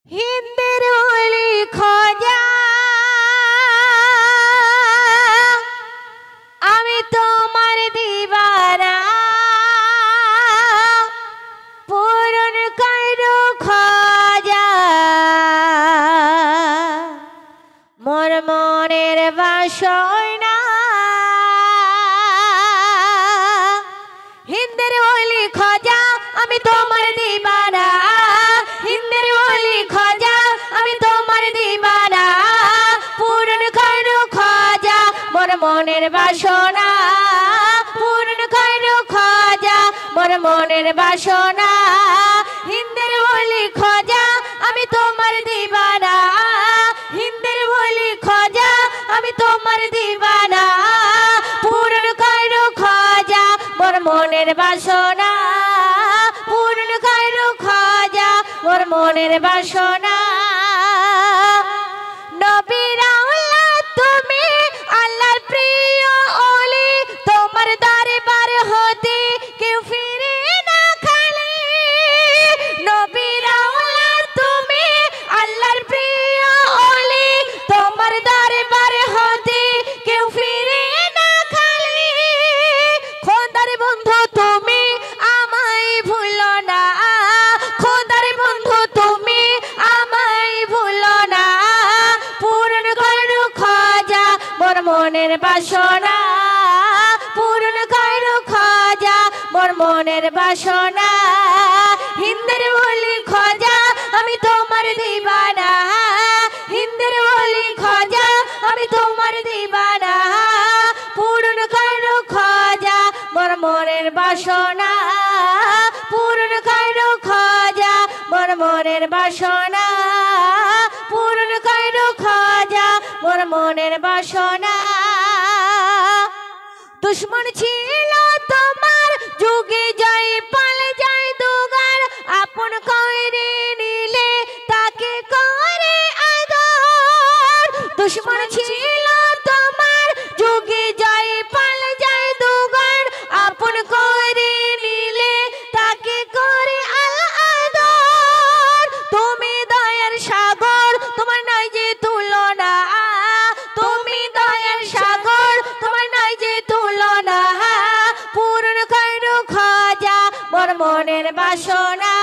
হিন্দের ওলি খোঁজা আমি তোমার দিবানা পূরণ করো খোঁজা মোর মনের বাসনা হিন্দের ওলি খোঁজা আমি তোমার দিবানা হিন্দের ওলি খোঁজা আমি তোমার দিবানা পূরণ করো খোঁজা মোর মনের বাসনা পূরণ করো খোঁজা মোর মনের বাসনা হিন্দের ওলি খোঁজা আমি তোমার দিবানা হিন্দের ওলি খোঁজা আমি তোমার দিবানা পূরণ করো খোঁজা মোর মনের বাসনা পূরণ করো খোঁজা মোর মনের বাসনা নবীর আওলাদ তুমি আল্লাহর প্রিয় ওলি তোমার দরবার হতে কেউ ফিরে না খালি নবীর আওলাদ তুমি আল্লাহর প্রিয় ওলি তোমার দরবার হতে কেউ ফিরে না খালি খোদার বন্ধু তুমি আমায় ভুলো না খোদার বন্ধু তুমি আমায় ভুলো না পূরণ করো খোঁজা মোর মনের বাসনা পূরণ করো খোঁজা মোর মনের বাসনা হিন্দের ওলি খোঁজা আমি তোমার দিবানা হিন্দের ওলি খোঁজা আমি তোমার দিবানা পূরণ করো খোঁজা মোর মনের বাসনা পূরণ করো খোঁজা মোর মনের বাসনা পূরণ করো খোঁজা মোর মনের বাসনা দুশ্মন ছিল তোমার যুগে জয় পাল যায় দুগার আপন কইরে নিলে তাকে করে আদর দুশ্মন ছিল তোমার যুগে জয় পাল যায় দুগার আপন করে নিলে তাকে করে আদর তুমি দয়ার সাগর তোমার নাই যে তুলনা তুমি দয়ার সাগর তোমার নাই যে তুলনা পূরণ করো খোঁজা মোর মনের বাসনা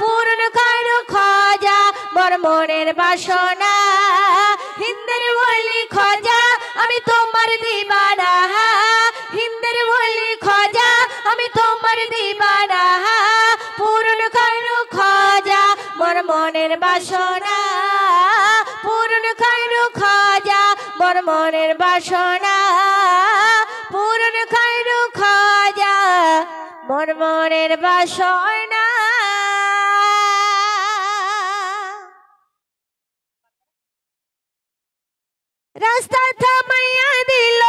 পূরণ করো খোঁজা মোর মনের বাসনা হিন্দের ওলি খোঁজা আমি তোমার দিবানা হিন্দের ওলি খোঁজা আমি তোমার দিবানা পূরণ করো খোঁজা মোর মনের বাসনা পূরণ করো খোঁজা মোর মনের বাসনা পূরণ করো খোঁজা মোর মনের বাসনা রাস্তা থামাইয়া দিল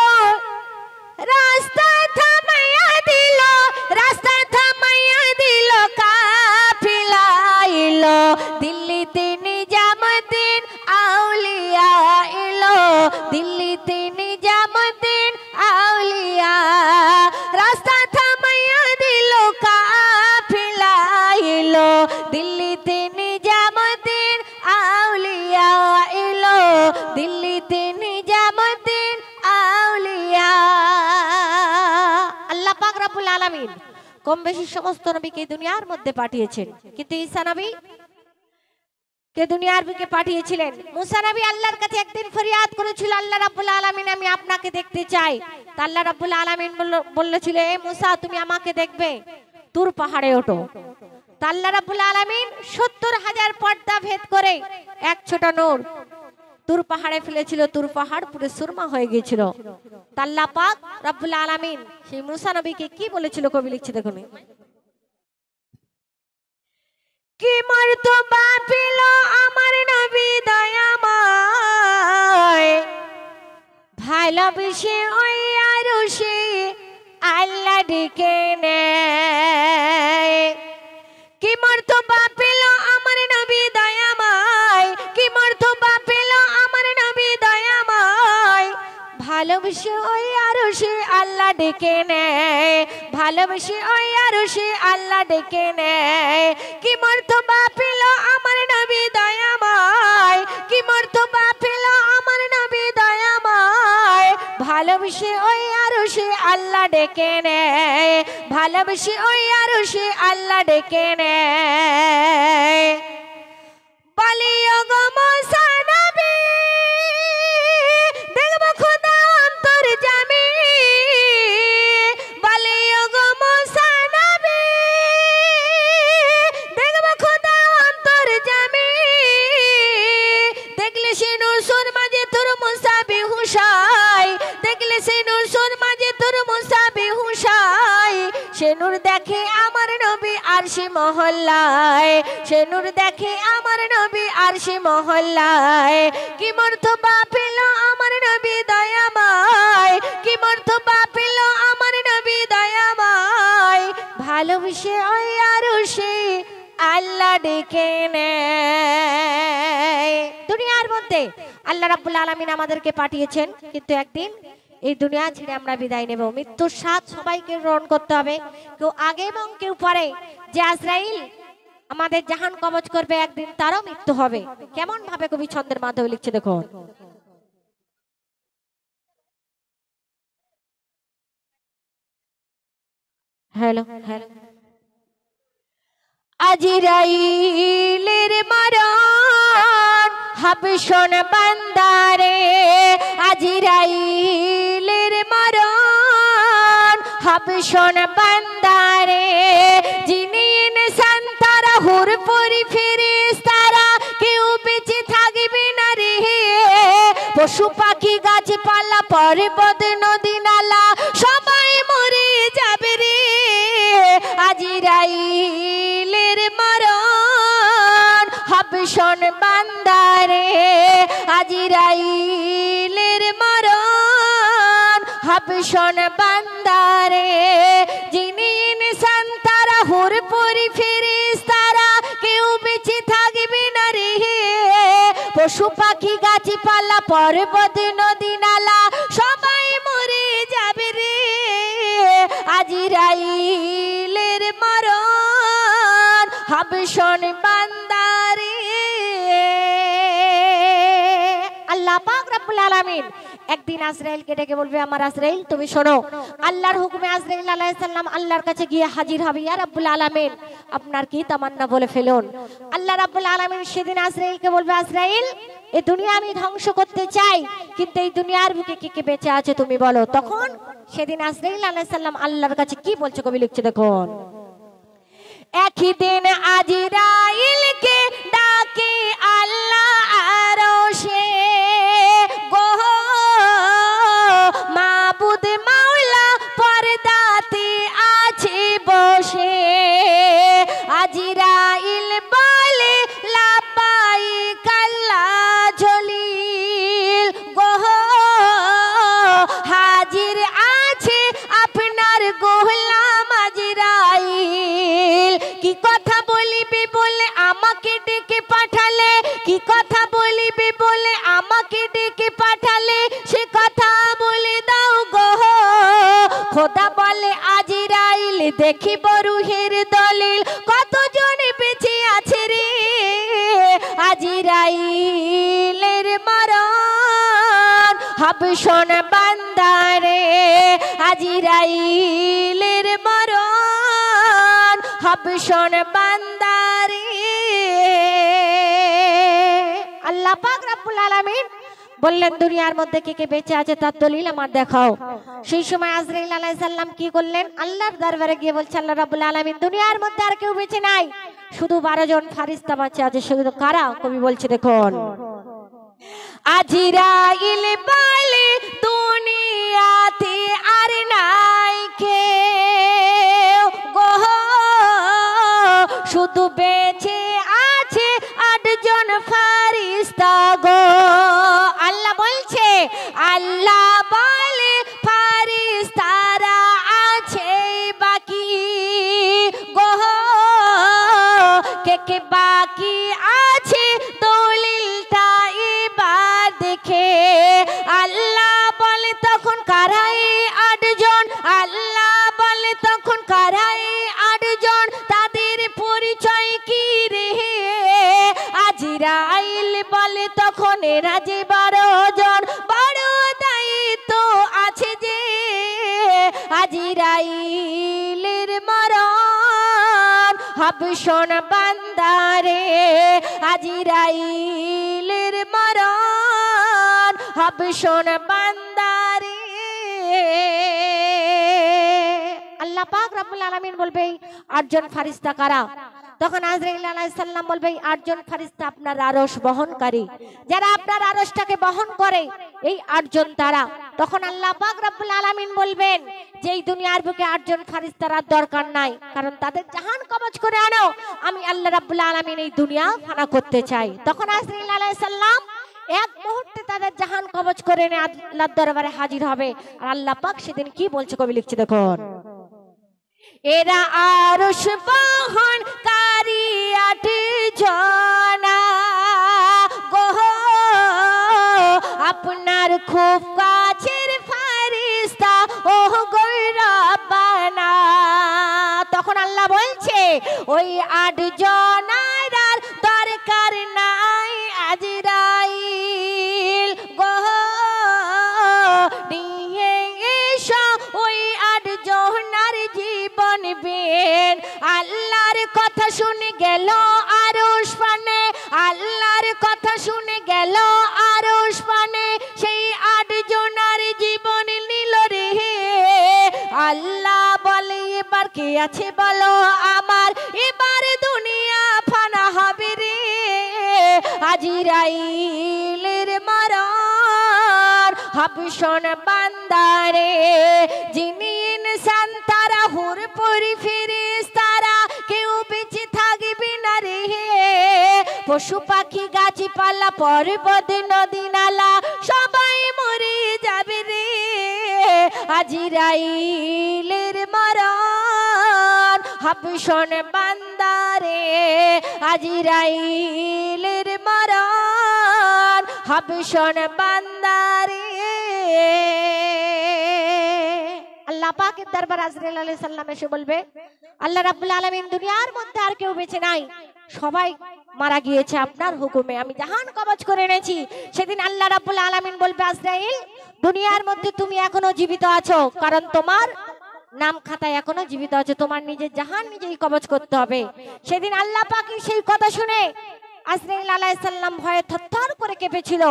রাস্তা থামাইয়া দিল রাস্তা থামাইয়া দিল কাফিলা এলো দিল্লিতে নিজামুদ্দিন আউলিয়া এলো দিল্লিতে নিজামুদ্দিন আউলিয়া রাস্তা থামাইয়া দিল কাফিলা এলো দিল্লিতে নিজামুদ্দিন আউলিয়া এলো দিল্লিতে নিজামুদ্দিন আউলিয়া আল্লাহ পাক রব্বুল আলামিন কম বেশি সমস্ত নবীকে দুনিয়ার মধ্যে পাঠিয়েছেন কিন্তু ঈসা নবী কে দুনিয়ার বুকে পাঠিয়েছিলেন মুসা নবী আল্লাহর কাছে একদিন ফরিয়াদ করেছিল আল্লাহ রাব্বুল আলামিন আমি আপনাকে দেখতে চাই তা আল্লাহ রাব্বুল আলামিন বলেছিল এ মুসা তুমি আমাকে দেখবে তুর পাহাড়ে ওঠো তা আল্লাহ রাব্বুল আলামিন ৭০,০০০ পর্দা ভেদ করে এক ছোট নূর তুর পাহাড়ে ফেলেছিল তুর পাহাড় পুরো সুরমা হয়ে গিয়েছিল তা আল্লাহ পাক রব্বুল আলামিন সেই মুসা নবীকে কি বলেছিল কবি লিখছে দেখুন কি মর্তবা পেল আমার নবী দয়াময় ভালোবেসে ওই আরশে আল্লাহ ডেকে নেয় কি মর্তবা পেল আমার নবী দয়াময় কি মর্তবা পেল আমার নবী দয়াময় ভালোবেসে ওই আরশে আল্লাহ ডেকে নেয়, ভালোবেসে ওই আরশে আল্লাহ ডেকে নেয়। কি মর্তবা পেল আমার নবী ভালোবেসে ওই আরশে আল্লাহ ডেকে নেয়, ভালোবেসে ওই আরশে আল্লাহ ডেকে নেয়। বলি ওগো মুসা নবী দেখব খোদা অন্তর্যামী, বলি ওগো মুসা নবী দেখব খোদা অন্তর্যামী। দেখলে সে নূর সুর মাঝে তোর মুসা বেহুশায়, দেখলে সে নূর সুর মাঝে তোর মুসা বেহুশায়। সে নূর দেখে আমার নবী আরশে মহল্লায়, সে নূর দেখে আমার নবী আরশে মহল্লায়। কি মর্তবা পেল আমার নবী দয়াময়, কি মর্তবা পেল আমার নবী দয়াময়। ভালোবেসে ওই আরশে আল্লাহ ডেকে নেয়। দুনিয়ার মধ্যে আল্লাহ রাব্বুল আলামিন আমাদেরকে পাঠিয়েছেন, কিন্তু একদিন এই দুনিয়া ছেড়ে আমরা বিদায় নেব। মৃত্যুর স্বাদ সবাইকে গ্রহণ করতে হবে, কেউ আগে এবং কেউ পরে। যে আজরাইল আমাদের জাহান কবজ করবে, একদিন তারও মৃত্যু হবে। কেমন ভাবে কবি ছন্দের মাধ্যমে লিখছে দেখুন। Hello hello. আজরাইলের মরণ হবে শোন বান্দারে, আজরাইলের মরণ হবে শোন বান্দারে। যিনি ইনসান তারা হুর পরি ফেরেশতারা, কেউ বেঁচে থাকবে না রে। পশু পাখি গাছপালা পর্বত নদী নালা সবাই মরে যাবে রে। আজরাইলের মরণ হবে শোন বান্দারে, আজরাইলের মরণ হবে শোন বান্দারে। যিনি ইনসান তারা হুর পরি ফেরেশতারা, কেউ বেঁচে থাকবে না রে। পশু পাখি গাছপালা পর্বত নদী নালা সবাই মরে যাবে রে। আজরাইলের মরণ হবে শোন বান্দারে। আল্লাহ পাক রব্বুল আলামিন একদিন আজরাইলকে ডেকে বলবে, আমার আজরাইল তুমি শোনো, আল্লাহর হুকুমে আজরাইল আলাইহিস সালাম আল্লাহর কাছে গিয়ে হাজির হবে। ইয়া রাব্বুল আলামিন আপনার কি তামান্না বলে ফেলুন। আল্লাহ রাব্বুল আলামিন সেদিন আজরাইলকে বলবে, আজরাইল এই দুনিয়া আমি ধ্বংস করতে চাই, কিন্তু এই দুনিয়ার বুকে কে কে বেঁচে আছে তুমি বলো। তখন সেদিন আজরাইল আলাইহিস সালাম আল্লাহর কাছে কি বলছে কবি লিখছে দেখুন। একই দিন আজরাইলকে ডাকে আল্লাহ আরশে, গো মাবুদ মাওলা পর্দাতে আছে বসে। আজরাইল বলে লাব্বাইক আল্লাহ জলিল, গো হাজির আছে আপনার গোলাম আজরাইল। কি কথা বলিবে বলে আমাকে ডেকে পাঠালে, কি কথা বলিবে বলে আমাকে ডেকে পাঠালে, সে কথা বলে দাও গো। খোদা বলে আজরাইল দেখিব রূহের দলিল, কতজন বেঁচে আছে রে। আজরাইলের মরণ হবে শোন বান্দারে, আজরাইলের মরণ হবে শোন বান্দারে। আল্লাহ পাক রব্বুল আলামিন বললেন, দুনিয়ার মধ্যে কে কে বেঁচে আছে তার দলিল আমার দেখাও। সেই সময় আজরাইল আলাইহিস সালাম কি করলেন, আল্লাহর দরবারে গিয়ে বলছে, আল্লাহ রাব্বুল আলামিন দুনিয়ার মধ্যে আর কেউ বেঁচে নাই, শুধু 12 জন ফেরেশতা বেঁচে আছে। সেগুলো কারা কবি বলছে দেখুন। আজরাইল বলে দুনিয়াতে আর নাই কেউ, গো শুধু বেঁচে আছে 8 জন ফেরেশতা গো। আল্লাহ বলছে, আল্লাহ বলে ফেরেশতারা আছে বাকি গো। কে কে বাকি আছে দলিলটা এবার দেখে। আল্লাহ বলে তখন কারাই 8 জন, আল্লাহ বলে তখন কারাই 8 জন, তাদের পরিচয় কি রে। আজরাইল বলে তখন এরা যে 12 জন, বড় দায়িত্ব আছে যে হাবশন বান্দারে আজরাইলের মরণ হাবশন বান্দারে। আল্লাহ পাক রব্বুল আলামিন বলবে আটজন ফেরেশতা কারা? তখন আজরাইল আলাইহিস সালাম বলবে আটজন ফেরেশতা আপনার আরশ বহনকারী, যারা আপনার আরশটাকে বহন করে এই আটজন তারা। তখন আল্লাহ পাক রব্বুল আলামিন বলবেন যে এই দুনিয়ার বুকে আটজন ফেরেশতার দরকার নাই, কারণ তাদের জাহান কবজ করে আনো, আমি আল্লাহ রাব্বুল আলামিন এই দুনিয়া ফানা করতে চাই। তখন আজরাইল আলাইহিস সালাম এক মুহূর্তে তাদের জাহান কবজ করে এনে আল্লাহর দরবারে হাজির হবে। আর আল্লাহ পাক সেদিন কি বলছে কবি লিখছে দেখুন, এরা আরশ বহনকারী আট জনা গো আপনার খুব কাছের ফেরেশতা ও গো রব্বানা। তখন আল্লাহ বলছে ওই আট জনার আর দরকার নাই আজরাইল গো নিয়ে এসো ওই আট জনার জীবন বেন। আল্লাহর কথা শুনে গেল আরশ পানে, আল্লাহর কথা শুনে গেল আরশ পানে, সেই আট জনার জীবন নিল রে। আল্লাহ বলে এবার কে আছে বলো আমার, এবার দুনিয়া ফানা হবে রে। আজরাইলের মরণ হাবশন বান্দারে যিনি ইনসান তারা হুর পরি ফেরেশতারা কেউ বেঁচে থাকবে না রে। পশু পাখি গাছপালা পর্বত নদী নালা সবাই মরে যাবে রে। আজরাইলের মরণ হাবশন বান্দারে আজরাইলের মরণ হাবশন বান্দারে। আল্লাহ পাকের দরবার আজরাইল আলাইহিস সালাম এসে বলবে আল্লাহ রাব্বুল আলামিন দুনিয়ার মধ্যে আর কেউ বেঁচে নাই, সবাই মারা গিয়েছে আপনার হুকুমে, আমি জাহান কবজ করে এনেছি। সেদিন আল্লাহ রাব্বুল আলামিন বলবে আজরাইল দুনিয়ার মধ্যে তুমি এখনো জীবিত আছো, কারণ তোমার নাম খাতায় এখনো জীবিত আছে, তোমার নিজের জাহান নিজেই কবজ করতে হবে। সেদিন আল্লাহ পাকের সেই কথা শুনে আজরাইল আলাইহিস সালাম ভয়ে থরথর করে কেঁপেছিল।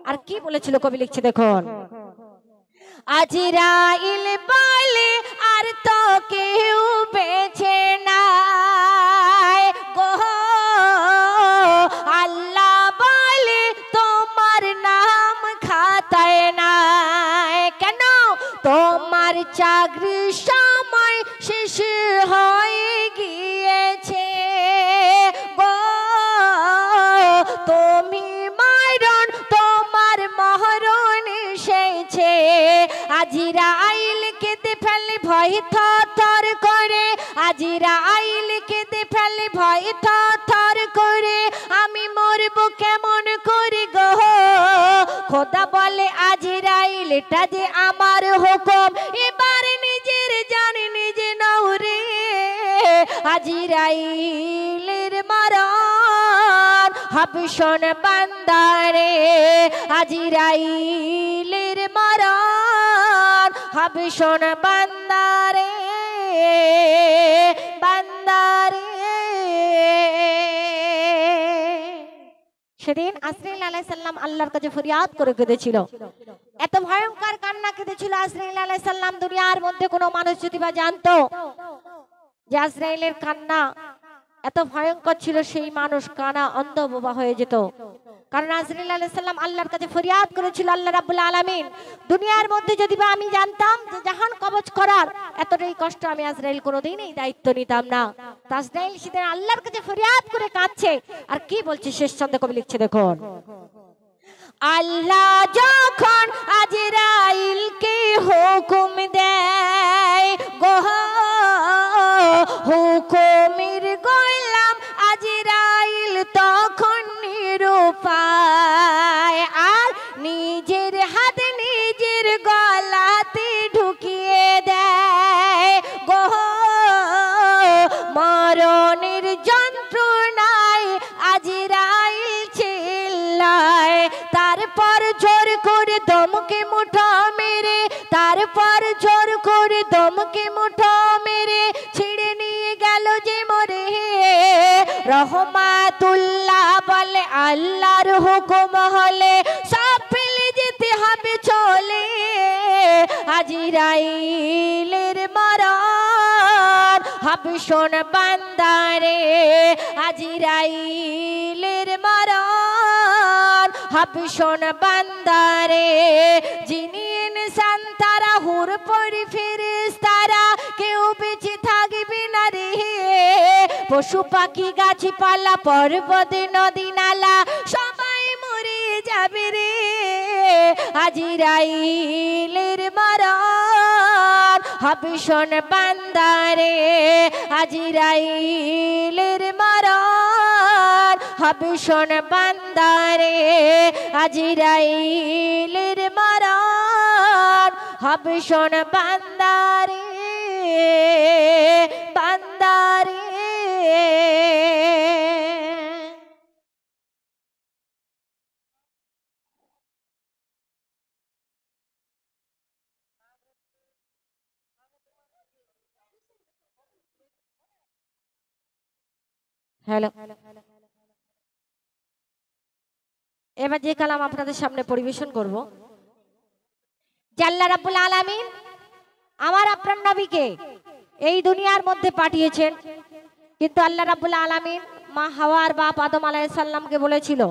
আর কি বলেছিল কবি লিখছে দেখুন, আজরাইল বলে আর তো কেউ বেঁচে নাই গো, আল্লাহ বলে তোমার নাম খাতায় নাই। কেন? তোমার চাকরির সময় শেষ হয়ে গিয়েছে গো, তুমি মরণ তোমার মরণ এসেছে। আজরাইল কেঁদে ফেলে ভয় থরথর করে, আজরাইল কেঁদে ফেলে ভয় থরথর করে, আমি মরব কেমন করে গো। খোদা বলে আজরাইল এটা যে আমার হুকুম, এবার নিজের জান নিজে নাও রে। আজরাইলের মরণ হাবশন বান্দারে আজরাইলের মরণ হাবশন বান্দারে বান্দারে। সেদিন আজরাইল আলাইহিস সালাম আল্লাহর কাছে ফরিয়াদ করে কেঁদেছিল, এত ভয়ঙ্কর কান্না কেঁদেছিল আজরাইল আলাইহিস সালাম। দুনিয়ার মধ্যে কোনো মানুষ যদি বা জানতো যে আজরাইলের কান্না এত ভয়ঙ্কর ছিল, সেই মানুষ কানা অন্ধ বোবা হয়ে যেত। কারণ আজরাইল আলাইহিস সালাম আল্লাহর কাছে ফরিয়াদ করেছিল, আল্লাহ রাব্বুল আলামিন দুনিয়ার মধ্যে যদি বা আমি জানতাম যে জাহান কবজ করার এতটাই কষ্ট, আমি আজরাইল কোনোদিন এই দায়িত্ব নিতাম না। আজরাইল সেদিন আল্লাহর কাছে ফরিয়াদ করে কাঁদছে। আর কি বলছে শেষ ছন্দে কবি লিখছে দেখুন, আল্লাহ যখন আজরাইলকে হুকুম দেয় গো, হুকুমের গোলাম আজরাইল তখন নিরুপায়, আর নিজের হাত নিজের গলাতে ঢুকিয়ে দেয় গো। মরণের যন্ত্রণায় আজরাইল চিল্লায়, তারপর জোর করে দমকে মুঠো মেরে, তারপর জোর করে দমকে মুঠো মেরে ছিঁড়ে নিয়ে গেল যে মরে। রহমাতুল্লাহ বলে আল্লাহর হুকুম হলে সব ফেলে যেতে হবে চলে আজরাইলের মরণ হবে শোন বান্দারে আজরাইলের মরণ হবে শোন বান্দারে যিনি ইনসান তারা হুর পরি ফেরেশতারা কেউ বেঁচে থাকবে না রে পশু পাখি গাছপালা পর্বত নদী নালা সবাই মরে যাবে রে আজরাইলের মরণ হবে শোন বান্দারে আজরাইলের মরণ হবে শোন বান্দারে আজরাইলের মরণ হবে শোন বান্দারে বান্দারে হ্যালো এবার যে কালাম আপনাদের সামনে পরিবেশন করব যে আল্লাহ রাব্বুল আলামিন আমার আপনার নবীকে এই দুনিয়ার মধ্যে পাঠিয়েছেন কিন্তু আল্লাহ রাব্বুল আলামিন মা হাওয়ার বাপ আদম আলাইহিস সালামকে বলেছিল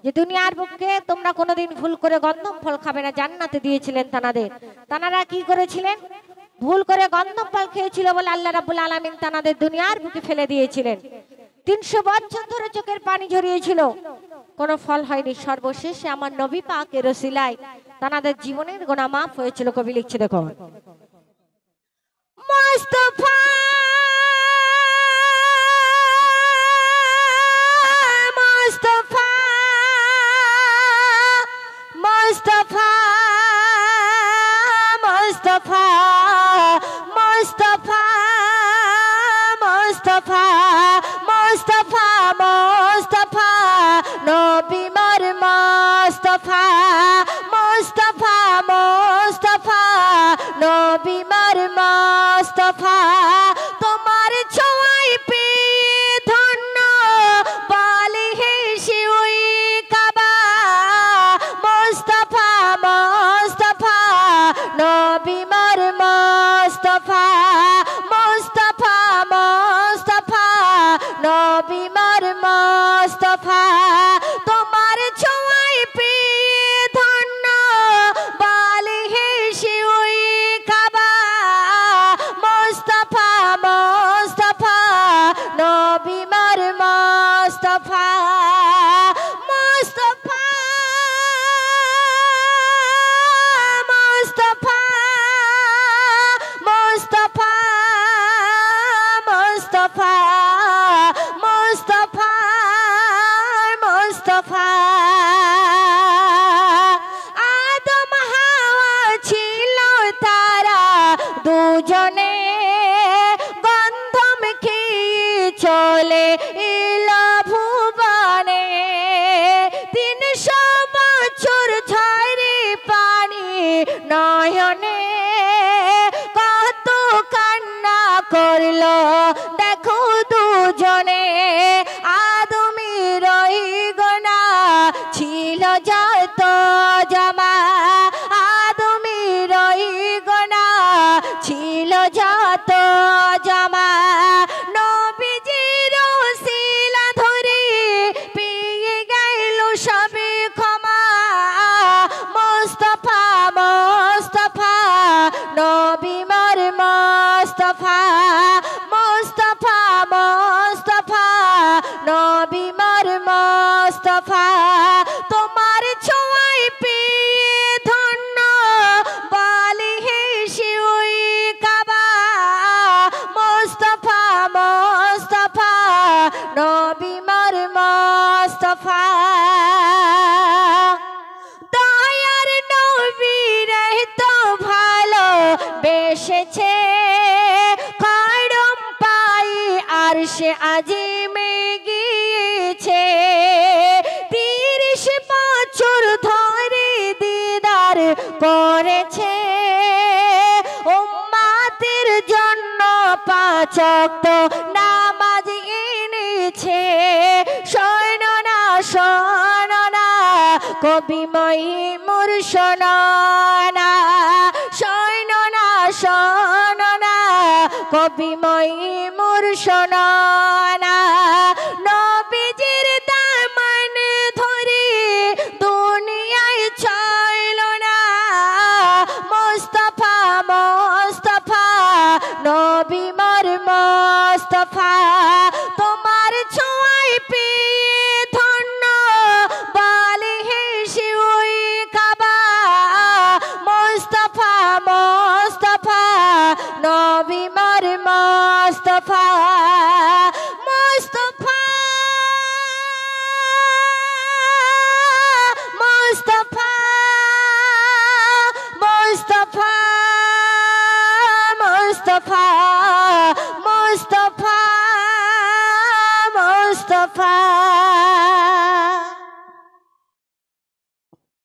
যে দুনিয়ার বুকে তোমরা কোনোদিন ভুল করে গন্ধম ফল খাবে না জান্নাতে দিয়েছিলেন তানারা কি করেছিলেন ভুল করে গন্ধম ফল খেয়েছিল বলে আল্লাহ রাব্বুল আলামিন তানাদের দুনিয়ার বুকে ফেলে দিয়েছিলেন 300 বছর ধরে চোখের পানি ঝরিয়েছিল কোনো ফল হয়নি সর্বশেষে আমার নবী পাকের ওসিলায় তানাদের জীবনের গুনাহ মাফ হয়েছিল কবি লিখছে দেখো মুস্তাফা মুস্তাফা মুস্তাফা মুস্তাফা মুস্তাফা মুস্তাফা মুস্তাফা মুস্তাফা নবী মোর মুস্তাফা মুস্তাফা মুস্তাফা নবী মোর মুস্তাফা তোমার ছোঁয়ায় পেয়ে ধন্য বলে হে শিউই কাবা মুস্তাফা মুস্তাফা নবী মোর মুস্তাফা মুস্তাফা মুস্তাফা নবী মোর মুস্তাফা তোমার ছোঁয়ায় পেয়ে ধন্য বলে হে শিউই কাবা মুস্তাফা মুস্তাফা নবী মোর মুস্তাফা মুস্তাফা মুস্তাফা মুস্তাফা মুস্তাফা মুস্তাফা মুস্তাফা আদম হাওয়া ছিল তারা দুজনে গন্ধম খেয়ে চলে এলো ভুবনে 300 বছর ঝরে পানি নয়নে কত কান্না করলো দেখো দুজনে আদমের ওই গোনা ছিল যত জমা আদমের ওই গোনা ছিল যত জমা নবীজির ওসিলা ধরে পেয়ে গেল সবে ক্ষমা মুস্তাফা মুস্তাফা নবী মোর মুস্তাফা মুস্তাফা মুস্তাফা নবী মোর মুস্তাফা তোমার ছোঁয়ায় পেয়ে ধন্য বলে হে শিউই কাবা মুস্তাফা মুস্তাফা নবী মোর মুস্তাফা দয়ার নবী তো ভালো বেশেছে করম পাই আর সে আজিমে গিয়েছে 30 বছর ধরে দিদার করেছে উম্মতের জন্য 5 ওয়াক্ত নামাজ এনেছে কবিময় মোর শোনা শোনা শোনা কবিময় মোর শোনা নবীজির দামান ধরে দুনিয়ায় ছইল না মুস্তাফা মুস্তাফা নবী মোর মুস্তাফা তোমার ছোঁয়ায় পেয়ে ধন্য বলে হে শিউই কাবা মুস্তাফা মুস্তাফা নবী মোর মুস্তাফা মুস্তাফা মুস্তাফা মুস্তাফা মুস্তাফা মুস্তাফা মুস্তাফা